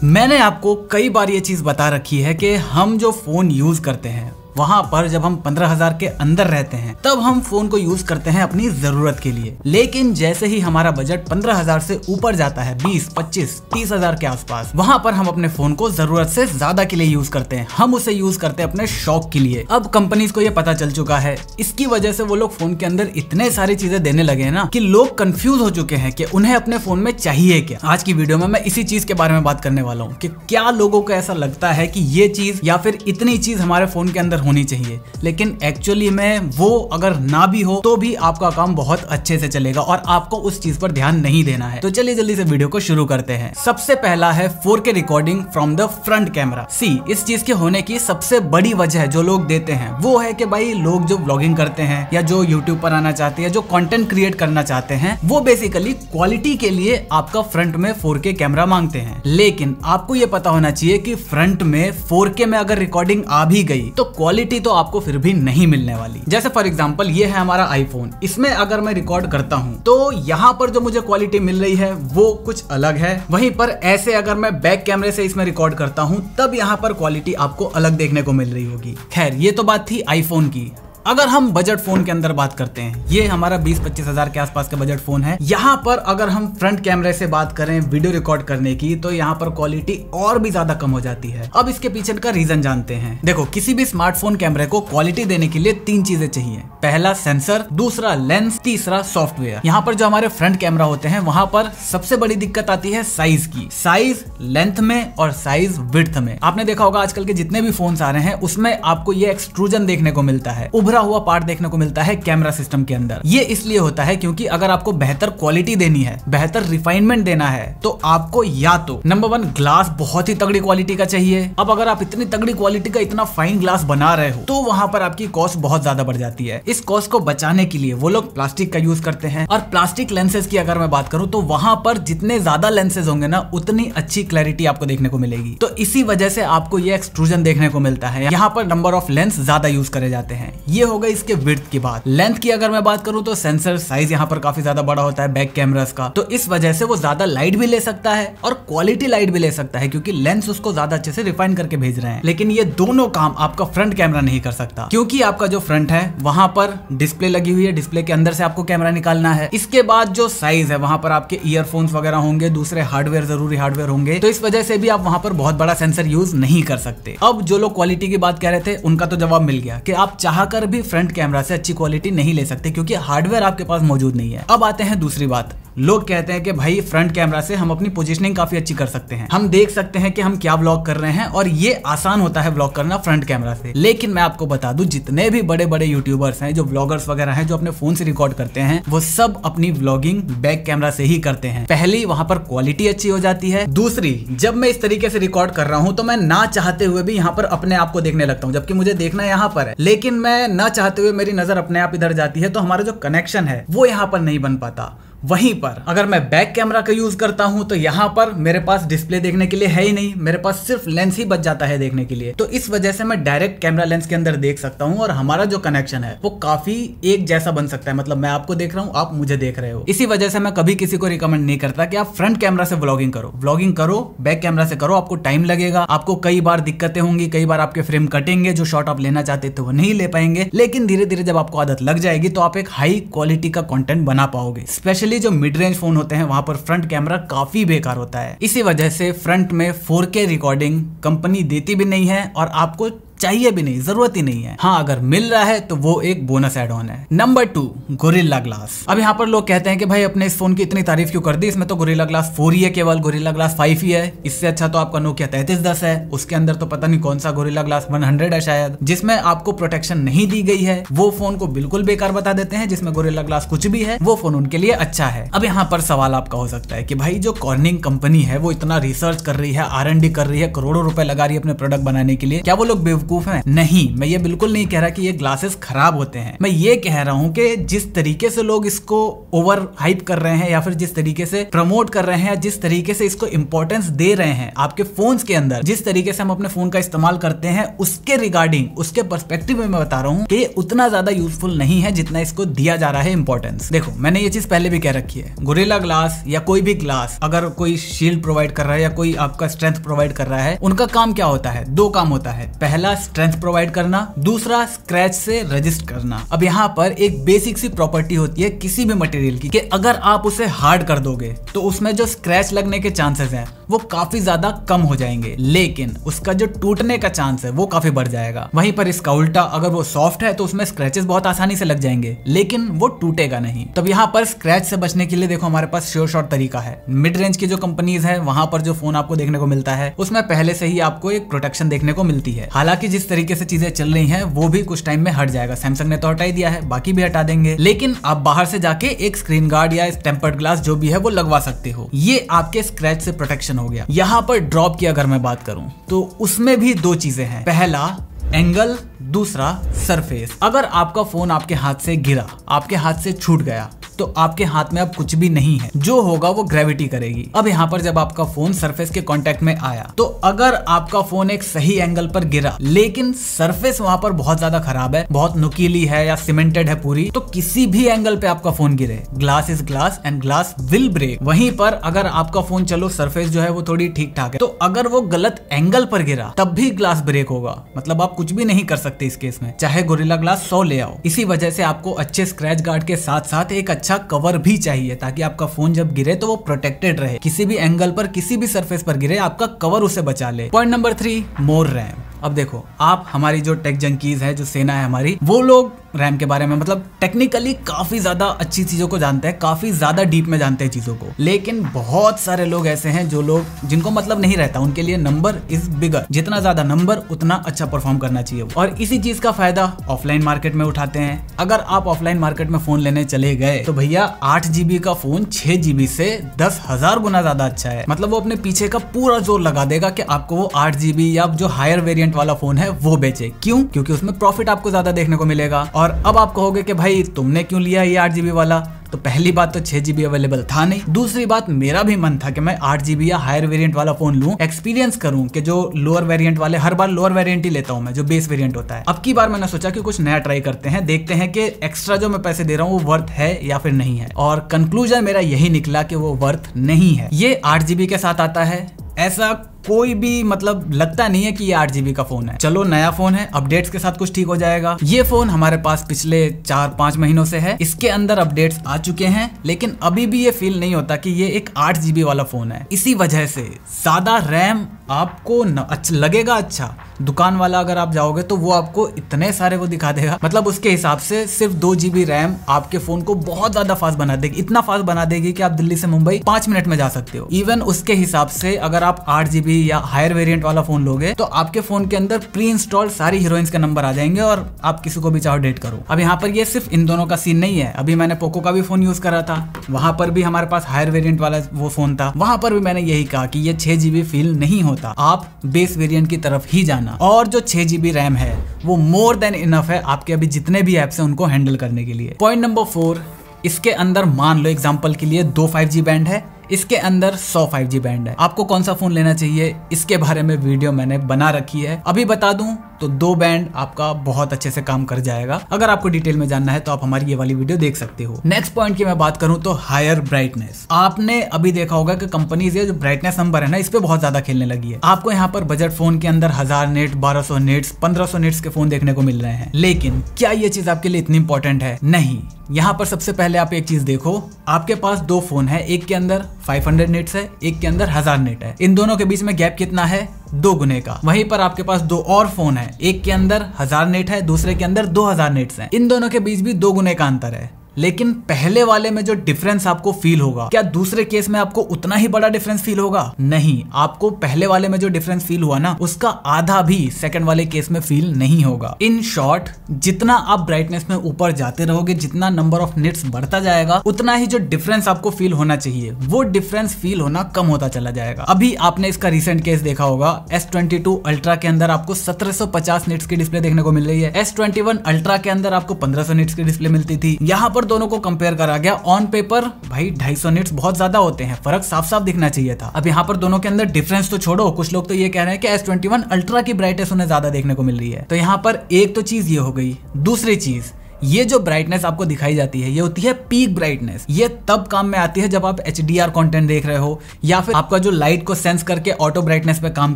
मैंने आपको कई बार ये चीज बता रखी है कि हम जो फोन यूज करते हैं वहां पर जब हम 15,000 के अंदर रहते हैं तब हम फोन को यूज करते हैं अपनी जरूरत के लिए। लेकिन जैसे ही हमारा बजट 15,000 से ऊपर जाता है 20, 25, 30,000 के आसपास, वहां पर हम अपने फोन को जरूरत से ज्यादा के लिए यूज करते हैं। हम उसे यूज करते हैं अपने शौक के लिए। अब कंपनीज को ये पता चल चुका है, इसकी वजह से वो लोग फोन के अंदर इतने सारी चीजें देने लगे हैं ना कि लोग कंफ्यूज हो चुके हैं कि उन्हें अपने फोन में चाहिए क्या। आज की वीडियो में मैं इसी चीज के बारे में बात करने वाला हूँ कि क्या लोगों को ऐसा लगता है कि ये चीज या फिर इतनी चीज हमारे फोन के अंदर होनी चाहिए, लेकिन एक्चुअली में वो अगर ना भी हो तो भी आपका काम बहुत अच्छे से चलेगा और आपको उस चीज पर ध्यान नहीं देना है। तो चलिए जल्दी से वीडियो को शुरू करते हैं। सबसे पहला है 4K recording from the front camera. इस चीज के होने की सबसे बड़ी वजह जो लोग देते हैं वो है कि भाई लोग जो व्लॉगिंग करते हैं या जो यूट्यूब पर आना चाहते हैं, जो कंटेंट क्रिएट करना चाहते हैं, वो बेसिकली क्वालिटी के लिए आपका फ्रंट में 4K कैमरा मांगते हैं। लेकिन आपको ये पता होना चाहिए कि फ्रंट में 4K में अगर रिकॉर्डिंग आ भी गई तो क्वालिटी तो आपको फिर भी नहीं मिलने वाली। जैसे फॉर एग्जांपल ये है हमारा आईफोन, इसमें अगर मैं रिकॉर्ड करता हूं तो यहाँ पर जो मुझे क्वालिटी मिल रही है वो कुछ अलग है। वहीं पर ऐसे अगर मैं बैक कैमरे से इसमें रिकॉर्ड करता हूं तब यहाँ पर क्वालिटी आपको अलग देखने को मिल रही होगी। खैर ये तो बात थी आईफोन की। अगर हम बजट फोन के अंदर बात करते हैं, ये हमारा 20-25 हजार के आसपास का बजट फोन है। यहाँ पर अगर हम फ्रंट कैमरे से बात करें वीडियो रिकॉर्ड करने की तो यहाँ पर क्वालिटी और भी ज्यादा कम हो जाती है। अब इसके पीछे का रीजन जानते हैं। देखो, किसी भी स्मार्टफोन कैमरे को क्वालिटी देने के लिए 3 चीजें चाहिए। पहला सेंसर, दूसरा लेंस, तीसरा सॉफ्टवेयर। यहाँ पर जो हमारे फ्रंट कैमरा होते हैं वहां पर सबसे बड़ी दिक्कत आती है साइज की। साइज लेंथ में और साइज विड्थ में। आपने देखा होगा आजकल के जितने भी फोन आ रहे हैं उसमें आपको ये एक्सट्रूजन देखने को मिलता है, उभरा हुआ पार्ट देखने को मिलता है कैमरा सिस्टम के अंदर। ये इसलिए होता है क्योंकि अगर आपको बेहतर क्वालिटी देनी है, बेहतर रिफाइनमेंट देना है तो आपको या तो नंबर 1 ग्लास बहुत ही तगड़ी क्वालिटी का चाहिए। अब अगर आप इतनी तगड़ी क्वालिटी का इतना फाइन ग्लास बना रहे हो तो वहां पर आपकी कॉस्ट बहुत ज्यादा बढ़ जाती है। इस कॉस्ट को बचाने के लिए वो लोग प्लास्टिक का यूज करते हैं। और प्लास्टिक लेंसेज की अगर मैं बात करूं तो वहां पर जितने ज्यादा लेंसेज होंगे ना उतनी अच्छी क्लैरिटी आपको देखने को मिलेगी। तो इसी वजह से आपको ये एक्सट्रूजन देखने को मिलता है। यहाँ पर नंबर ऑफ लेंस ज्यादा यूज करे जाते हैं। ये हो गई इसके विड्थ की बात। लेंथ की अगर मैं बात करूं तो सेंसर साइज यहाँ पर काफी ज्यादा बड़ा होता है बैक कैमरास का, तो इस वजह से वो ज्यादा लाइट भी ले सकता है और क्वालिटी लाइट भी ले सकता है क्योंकि लेंस उसको ज्यादा अच्छे से रिफाइन करके भेज रहे हैं। लेकिन ये दोनों काम आपका फ्रंट कैमरा नहीं कर सकता क्योंकि आपका जो फ्रंट है वहां पर डिस्प्ले लगी हुई है, डिस्प्ले के अंदर से आपको कैमरा निकालना है। इसके बाद जो साइज है वहां पर आपके ईयरफोन्स वगैरह होंगे, दूसरे हार्डवेयर, जरूरी हार्डवेयर होंगे, तो इस वजह से भी आप वहां पर बहुत बड़ा सेंसर यूज नहीं कर सकते। अब जो लोग क्वालिटी की बात कह रहे थे उनका तो जवाब मिल गया कि आप चाहकर भी फ्रंट कैमरा से अच्छी क्वालिटी नहीं ले सकते क्योंकि हार्डवेयर आपके पास मौजूद नहीं है। अब आते हैं दूसरी बात। लोग कहते हैं कि भाई फ्रंट कैमरा से हम अपनी पोजीशनिंग काफी अच्छी कर सकते हैं, हम देख सकते हैं कि हम क्या व्लॉग कर रहे हैं और ये आसान होता है व्लॉग करना फ्रंट कैमरा से। लेकिन मैं आपको बता दूं, जितने भी बड़े बड़े यूट्यूबर्स हैं, जो व्लॉगर्स वगैरह हैं, जो अपने फोन से रिकॉर्ड करते हैं, वो सब अपनी व्लॉगिंग बैक कैमरा से ही करते हैं। पहली, वहां पर क्वालिटी अच्छी हो जाती है। दूसरी, जब मैं इस तरीके से रिकॉर्ड कर रहा हूं तो मैं ना चाहते हुए भी यहाँ पर अपने आप को देखने लगता हूँ, जबकि मुझे देखना यहाँ पर है, लेकिन मैं ना चाहते हुए मेरी नजर अपने आप इधर जाती है, तो हमारा जो कनेक्शन है वो यहाँ पर नहीं बन पाता। वहीं पर अगर मैं बैक कैमरा का यूज करता हूं तो यहाँ पर मेरे पास डिस्प्ले देखने के लिए है ही नहीं, मेरे पास सिर्फ लेंस ही बच जाता है देखने के लिए। तो इस वजह से मैं डायरेक्ट कैमरा लेंस के अंदर देख सकता हूं और हमारा जो कनेक्शन है वो काफी एक जैसा बन सकता है। मतलब मैं आपको देख रहा हूं, आप मुझे देख रहे हो। इसी वजह से मैं कभी किसी को रिकमेंड नहीं करता कि आप फ्रंट कैमरा से व्लॉगिंग करो। व्लॉगिंग करो बैक कैमरा से करो, आपको टाइम लगेगा, आपको कई बार दिक्कतें होंगी, कई बार आपके फ्रेम कटेंगे, जो शॉट आप लेना चाहते थे वो नहीं ले पाएंगे। लेकिन धीरे धीरे जब आपको आदत लग जाएगी तो आप एक हाई क्वालिटी का कंटेंट बना पाओगे। स्पेशली जो मिड रेंज फोन होते हैं वहां पर फ्रंट कैमरा काफी बेकार होता है। इसी वजह से फ्रंट में 4K रिकॉर्डिंग कंपनी देती भी नहीं है और आपको चाहिए भी नहीं, जरूरत ही नहीं है। हाँ, अगर मिल रहा है तो वो एक बोनस एड ऑन है। Number 2, gorilla glass. अब यहाँ पर लोग कहते हैं कि भाई अपने इस फोन की इतनी तारीफ क्यों कर दी, इसमें तो गोरिल्ला ग्लास 4 ही है, केवल गोरिल्ला ग्लास 5 ही है। इससे अच्छा तो आपका नोकिया 3310 है, उसके अंदर तो पता नहीं कौन सा गोरिल्ला ग्लास 100 है शायद, जिसमें आपको प्रोटेक्शन नहीं दी गई है। वो फोन को बिल्कुल बेकार बता देते हैं। जिसमें गोरिल्ला ग्लास कुछ भी है वो फोन उनके लिए अच्छा है। अब यहाँ पर सवाल आपका हो सकता है कि भाई जो कॉर्निंग कंपनी है वो इतना रिसर्च कर रही है, R&D कर रही है, करोड़ों रुपए लगा रही है अपने प्रोडक्ट बनाने के लिए, क्या वो लोग बेवकूफ बेवकूफ हैं? नहीं, मैं ये बिल्कुल नहीं कह रहा कि ये ग्लासेस खराब होते हैं। मैं ये कह रहा हूँ कि जिस तरीके से लोग इसको ओवर हाइप कर रहे हैं या फिर जिस तरीके से प्रमोट कर रहे हैं या जिस तरीके से इसको इंपॉर्टेंस दे रहे हैं आपके फोन्स के अंदर, जिस तरीके से हम अपने फोन का इस्तेमाल करते हैं, उसके रिगार्डिंग, उसके पर्सपेक्टिव में मैं बता रहा हूँ कि उतना ज्यादा यूजफुल नहीं है जितना इसको दिया जा रहा है इंपॉर्टेंस। देखो, मैंने ये चीज पहले भी कह रखी है, गोरिल्ला ग्लास या कोई भी ग्लास अगर कोई शील्ड प्रोवाइड कर रहा है या कोई आपका स्ट्रेंथ प्रोवाइड कर रहा है, उनका काम क्या होता है? दो काम होता है। पहला स्ट्रेंथ प्रोवाइड करना, दूसरा स्क्रैच से रजिस्ट करना। अब यहाँ पर एक बेसिक सी प्रॉपर्टी होती है किसी भी मटेरियल की कि अगर आप उसे हार्ड कर दोगे तो उसमें जो स्क्रैच लगने के चांसेस हैं वो काफी ज्यादा कम हो जाएंगे, लेकिन उसका जो टूटने का चांस है वो काफी बढ़ जाएगा। वहीं पर इसका उल्टा, अगर वो सॉफ्ट है तो उसमें स्क्रैचेस बहुत आसानी से लग जाएंगे, लेकिन वो टूटेगा नहीं। तब यहाँ पर स्क्रैच से बचने के लिए देखो हमारे पास श्योर शॉट तरीका है। मिड रेंज की जो कंपनीज है वहां पर जो फोन आपको देखने को मिलता है उसमें पहले से ही आपको एक प्रोटेक्शन देखने को मिलती है। हालांकि जिस तरीके से चीजें चल रही हैं वो भी कुछ टाइम में हट जाएगा। सैमसंग ने तो हटा ही दिया है, बाकी भी हटा देंगे, लेकिन आप बाहर से जाके एक स्क्रीन गार्ड या टेम्पर्ड ग्लास जो भी है वो लगवा सकते हो। ये आपके स्क्रैच से प्रोटेक्शन हो गया। यहाँ पर ड्रॉप की अगर मैं बात करूं तो उसमें भी दो चीजें हैं। पहला एंगल, दूसरा सरफेस। अगर आपका फोन आपके हाथ से गिरा, आपके हाथ से छूट गया, तो आपके हाथ में अब कुछ भी नहीं है, जो होगा वो ग्रेविटी करेगी। अब यहाँ पर जब आपका फोन सरफेस के कांटेक्ट में आया तो अगर आपका फोन एक सही एंगल पर गिरा लेकिन सरफेस वहां पर बहुत ज्यादा खराब है, बहुत नुकीली है या सीमेंटेड है पूरी, तो किसी भी एंगल पे आपका फोन गिरे, glass is glass and glass will break. वहीं पर अगर आपका फोन, चलो सरफेस जो है वो थोड़ी ठीक ठाक है, तो अगर वो गलत एंगल पर गिरा तब भी ग्लास ब्रेक होगा। मतलब आप कुछ भी नहीं कर सकते इस केस में, चाहे गोरिल्ला ग्लास 100 ले आओ। इसी वजह से आपको अच्छे स्क्रैच गार्ड के साथ साथ एक अच्छा कवर भी चाहिए ताकि आपका फोन जब गिरे तो वो प्रोटेक्टेड रहे। किसी भी एंगल पर, किसी भी सरफेस पर गिरे, आपका कवर उसे बचा ले। पॉइंट नंबर 3, मोर रैम। अब देखो, आप हमारी जो टेक जंकीज है, जो सेना है हमारी, वो लोग रैम के बारे में मतलब टेक्निकली काफी ज्यादा अच्छी चीजों को जानते हैं, काफी ज्यादा डीप में जानते हैं चीजों को। लेकिन बहुत सारे लोग ऐसे हैं जो लोग जिनको मतलब नहीं रहता, उनके लिए नंबर इज बिगर। जितना ज्यादा नंबर उतना अच्छा परफॉर्म करना चाहिए, और इसी चीज का फायदा ऑफलाइन मार्केट में उठाते हैं। अगर आप ऑफलाइन मार्केट में फोन लेने चले गए तो भैया 8 GB का फोन 6 GB से 10,000 गुना ज्यादा अच्छा है। मतलब वो अपने पीछे का पूरा जोर लगा देगा कि आपको वो 8 GB या जो हायर वेरिएंट वाला फोन है वो बेचे। क्यों? क्योंकि उसमें प्रॉफिट आपको ज्यादा देखने को मिलेगा। और अब आप कहोगे कि भाई तुमने क्यों लिया ये 8 GB वाला? तो पहली बात तो 6 GB अवेलेबल था नहीं, दूसरी बात मेरा भी मन था कि मैं 8 GB या हायर वेरिएंट वाला फोन लूं, एक्सपीरियंस करूं कि जो लोअर वेरिएंट वाले, हर बार लोअर वेरिएंट ही लेता हूं मैं, जो बेस वेरिएंट होता है। अब की बार मैंने सोचा कि कुछ नया ट्राई करते हैं, देखते हैं कि एक्स्ट्रा जो मैं पैसे दे रहा हूं वो वर्थ है या फिर नहीं है। और कंक्लूजन मेरा यही निकला कि वो वर्थ नहीं है। ये 8 GB के साथ आता है, ऐसा कोई भी मतलब लगता नहीं है कि ये 8 GB का फोन है। चलो नया फोन है, अपडेट्स के साथ कुछ ठीक हो जाएगा। ये फोन हमारे पास पिछले 4-5 महीनों से है, इसके अंदर अपडेट्स आ चुके हैं, लेकिन अभी भी ये फील नहीं होता कि ये एक 8 GB वाला फोन है। इसी वजह से ज्यादा रैम आपको अच्छा लगेगा। अच्छा, दुकान वाला अगर आप जाओगे तो वो आपको इतने सारे वो दिखा देगा, मतलब उसके हिसाब से सिर्फ 2 GB रैम आपके फोन को बहुत ज्यादा फास्ट बना देगी। इतना फास्ट बना देगी कि आप दिल्ली से मुंबई 5 मिनट में जा सकते हो। इवन उसके हिसाब से अगर आप 8 GB या हायर वेरिएंट वाला फोन लोगे तो आपके फोन के अंदर प्री इंस्टॉल सारी हीरोइंस के नंबर आ जाएंगे और आप किसी को भी चाहो डेट करो। अब यहाँ पर ये सिर्फ इन दोनों का सीन नहीं है। अभी मैंने पोको का भी फोन यूज करा था, वहां पर भी हमारे पास हायर वेरिएंट वाला वो फोन था, वहां पर भी मैंने यही कहा कि ये 6 GB फील नहीं होता, आप बेस वेरिएंट की तरफ ही जाना। और जो 6 GB रैम है वो मोर देन इनफ है आपके अभी जितने भी एप्स हैं उनको हैंडल करने के लिए। पॉइंट नंबर 4, इसके अंदर मान लो एग्जांपल के लिए 2 5G बैंड है, इसके अंदर 100 5G बैंड है। आपको कौन सा फोन लेना चाहिए इसके बारे में वीडियो मैंने बना रखी है। अभी बता दूं तो 2 बैंड आपका बहुत अच्छे से काम कर जाएगा। अगर आपको डिटेल में जानना है तो आप हमारी ये वाली वीडियो देख सकते हो। नेक्स्ट पॉइंट की मैं बात करूं तो हायर ब्राइटनेस। आपने अभी देखा होगा कि कंपनीज ये जो ब्राइटनेस नंबर है ना, इस पे बहुत ज्यादा खेलने लगी है। आपको यहाँ पर बजट फोन के अंदर 1000 निट्स, 1200 निट्स, 1500 निट्स के फोन देखने को मिल रहे हैं। लेकिन क्या ये चीज आपके लिए इतनी इंपॉर्टेंट है? नहीं। यहाँ पर सबसे पहले आप एक चीज देखो, आपके पास 2 फोन है, एक के अंदर 500 निट्स है, एक के अंदर 1000 निट है। इन दोनों के बीच में गैप कितना है? 2 गुने का। वहीं पर आपके पास 2 और फोन है, एक के अंदर 1000 निट है, दूसरे के अंदर 2000 निट्स है। इन दोनों के बीच भी 2 गुने का अंतर है। लेकिन पहले वाले में जो डिफरेंस आपको फील होगा, क्या दूसरे केस में आपको उतना ही बड़ा डिफरेंस फील होगा? नहीं, आपको पहले वाले में जो डिफरेंस फील हुआ ना, उसका आधा भी सेकंड वाले केस में फील नहीं होगा। इन शॉर्ट, जितना आप ब्राइटनेस में ऊपर जाते रहोगे, जितना नंबर ऑफ निट्स बढ़ता जाएगा, उतना ही जो डिफरेंस आपको फील होना चाहिए, वो डिफरेंस फील होना कम होता चला जाएगा। अभी आपने इसका रिसेंट केस देखा होगा, S22 अल्ट्रा के अंदर आपको 1750 निट्स की डिस्प्ले देखने को मिल रही है, S21 अल्ट्रा के अंदर आपको 1500 निट्स की डिस्प्ले मिलती थी। यहाँ पर दोनों को कंपेयर करा गया, ऑन पेपर भाई 250 निट्स बहुत ज्यादा होते हैं, फर्क साफ साफ दिखना चाहिए था। अब यहाँ पर दोनों के अंदर डिफरेंस तो छोड़ो, कुछ लोग तो ये कह रहे हैं कि S21 अल्ट्रा की ब्राइटनेस उन्हें ज्यादा देखने को मिल रही है। तो यहाँ पर एक तो चीज ये हो गई। दूसरी चीज, ये जो ब्राइटनेस आपको दिखाई जाती है, ये होती है पीक ब्राइटनेस। ये तब काम में आती है जब आप HDR कंटेंट देख रहे हो, या फिर आपका जो लाइट को सेंस करके ऑटो ब्राइटनेस पे काम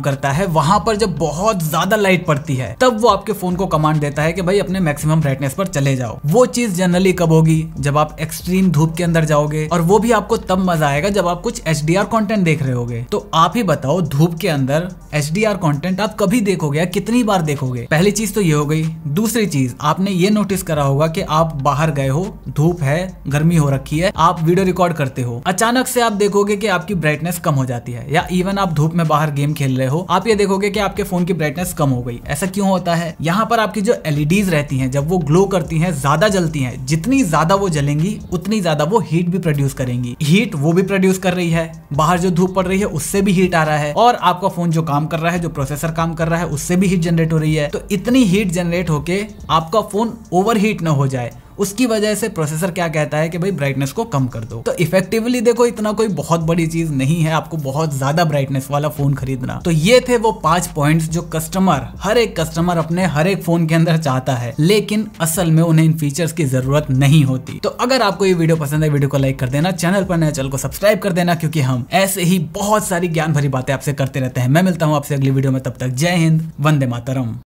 करता है, वहां पर जब बहुत ज्यादा लाइट पड़ती है, तब वो आपके फोन को कमांड देता है कि भाई अपने मैक्सिमम ब्राइटनेस पर चले जाओ। वो चीज जनरली कब होगी? जब आप एक्सट्रीम धूप के अंदर जाओगे, और वो भी आपको तब मजा आएगा जब आप कुछ HDR कंटेंट देख रहे होगे। तो आप ही बताओ, धूप के अंदर HDR कंटेंट आप कभी देखोगे या कितनी बार देखोगे? पहली चीज तो ये हो गई। दूसरी चीज, आपने ये नोटिस करा होगा कि आप बाहर गए हो, धूप है, गर्मी हो रखी है, आप वीडियो रिकॉर्ड करते हो, अचानक से आप देखोगे कि आपकी ब्राइटनेस कम हो जाती है, या इवन आप धूप में बाहर गेम खेल रहे हो, आप ये देखोगे कि आपके फोन की ब्राइटनेस कम हो गई। ऐसा क्यों होता है? यहाँ पर आपकी जो LEDs रहती हैं, जब वो ग्लो करती हैं, ज्यादा जलती हैं, जितनी ज्यादा वो जलेंगी उतनी ज्यादा वो हीट भी प्रोड्यूस करेंगी। हीट वो भी प्रोड्यूस कर रही है, बाहर जो धूप पड़ रही है उससे भी हीट आ रहा है, और आपका फोन जो काम कर रहा है, जो प्रोसेसर काम कर रहा है, उससे भी हीट जनरेट हो रही है। तो इतनी हीट जनरेट होके आपका फोन ओवर हीट ना हो जाए, उसकी वजह से प्रोसेसर क्या कहता है कि भाई ब्राइटनेस को कम कर दो। तो इफेक्टिवली देखो, इतना कोई बहुत बड़ी चीज नहीं है आपको बहुत ज्यादा ब्राइटनेस वाला फोन खरीदना। तो ये थे वो 5 पॉइंट्स जो हर एक कस्टमर अपने हर एक फोन के अंदर चाहता है, लेकिन असल में उन्हें इन फीचर्स की जरूरत नहीं होती। तो अगर आपको ये वीडियो पसंद है, वीडियो को लाइक कर देना, चैनल पर नए चैनल को सब्सक्राइब कर देना, क्योंकि हम ऐसे ही बहुत सारी ज्ञान भरी बातें आपसे करते रहते हैं। मैं मिलता हूँ आपसे अगली वीडियो में, तब तक जय हिंद, वंदे मातरम।